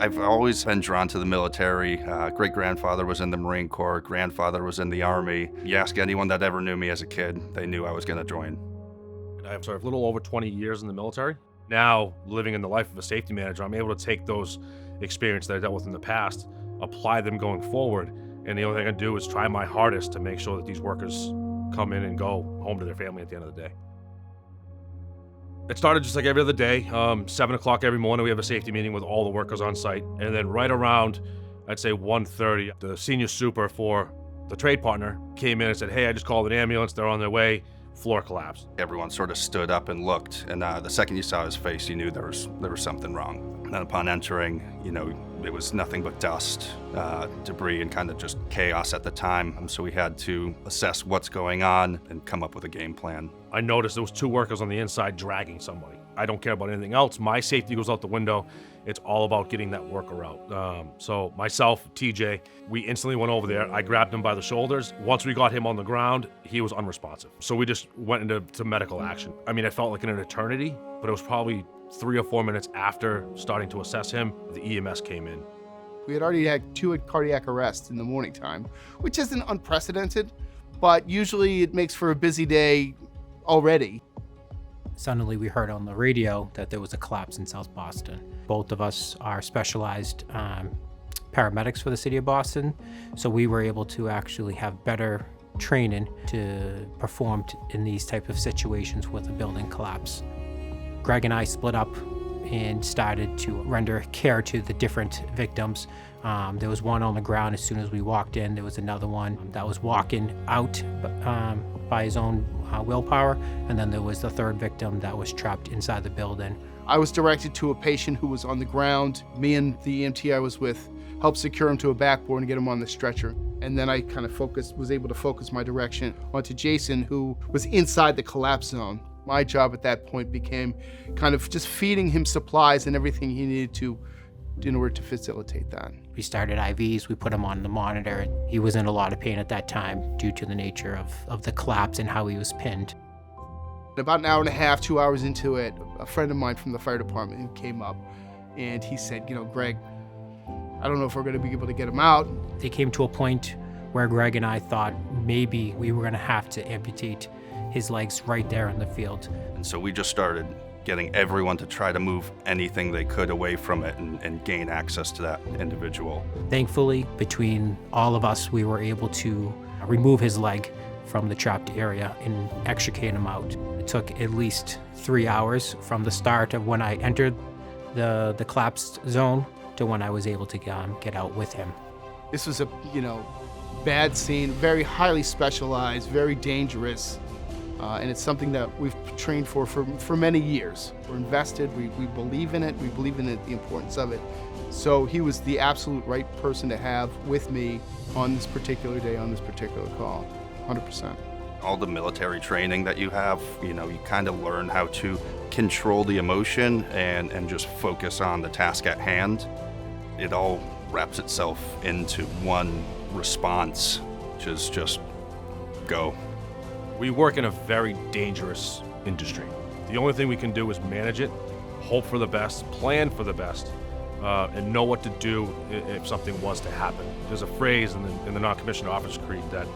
I've always been drawn to the military. Great-grandfather was in the Marine Corps, grandfather was in the Army. You ask anyone that ever knew me as a kid, they knew I was going to join. I have a little over 20 years in the military. Now, living in the life of a safety manager, I'm able to take those experiences that I dealt with in the past, apply them going forward, and the only thing I can do is try my hardest to make sure that these workers come in and go home to their family at the end of the day. It started just like every other day, 7 o'clock every morning, we have a safety meeting with all the workers on site. And then right around, I'd say 1:30, the senior super for the trade partner came in and said, "Hey, I just called an ambulance, they're on their way," floor collapsed. Everyone sort of stood up and looked, and the second you saw his face, you knew there was something wrong. And then upon entering, it was nothing but dust, debris, and kind of just chaos at the time. And so we had to assess what's going on and come up with a game plan. I noticed there was 2 workers on the inside dragging somebody. I don't care about anything else. My safety goes out the window. It's all about getting that worker out. So myself, TJ, we instantly went over there. I grabbed him by the shoulders. Once we got him on the ground, he was unresponsive. So we just went into medical action. I mean, it felt like an eternity, but it was probably 3 or 4 minutes after starting to assess him, the EMS came in. We had already had 2 cardiac arrests in the morning time, which isn't unprecedented, but usually it makes for a busy day already. Suddenly we heard on the radio that there was a collapse in South Boston. Both of us are specialized paramedics for the city of Boston, so we were able to actually have better training to perform in these type of situations with a building collapse. Greg and I split up and started to render care to the different victims. There was one on the ground as soon as we walked in. There was another one that was walking out by his own willpower. And then there was the third victim that was trapped inside the building. I was directed to a patient who was on the ground. Me and the EMT I was with helped secure him to a backboard and get him on the stretcher. And then I kind of was able to focus my direction onto Jason, who was inside the collapse zone. My job at that point became kind of just feeding him supplies and everything he needed to in order to facilitate that. We started IVs, we put him on the monitor. He was in a lot of pain at that time due to the nature of the collapse and how he was pinned. About an hour and a half, 2 hours into it, a friend of mine from the fire department came up and he said, Greg, I don't know if we're going to be able to get him out. They came to a point where Greg and I thought maybe we were going to have to amputate his legs right there in the field. And so we just started getting everyone to try to move anything they could away from it and gain access to that individual. Thankfully, between all of us, we were able to remove his leg from the trapped area and extricate him out. It took at least 3 hours from the start of when I entered the collapsed zone to when I was able to get out with him. This was a, bad scene, very highly specialized, very dangerous. And it's something that we've trained for many years. We're invested, we believe in it, the importance of it. So he was the absolute right person to have with me on this particular day, on this particular call, 100%. All the military training that you have, you kind of learn how to control the emotion and just focus on the task at hand. It all wraps itself into one response, which is just go. We work in a very dangerous industry. The only thing we can do is manage it, hope for the best, plan for the best, and know what to do if something was to happen. There's a phrase in the non-commissioned officer creed that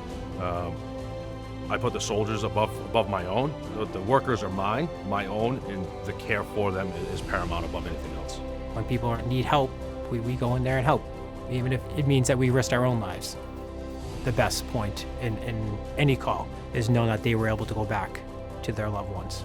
I put the soldiers above my own. The workers are mine, my own, and the care for them is paramount above anything else. When people need help, we go in there and help, even if it means that we risk our own lives. The best point in any call is know that they were able to go back to their loved ones.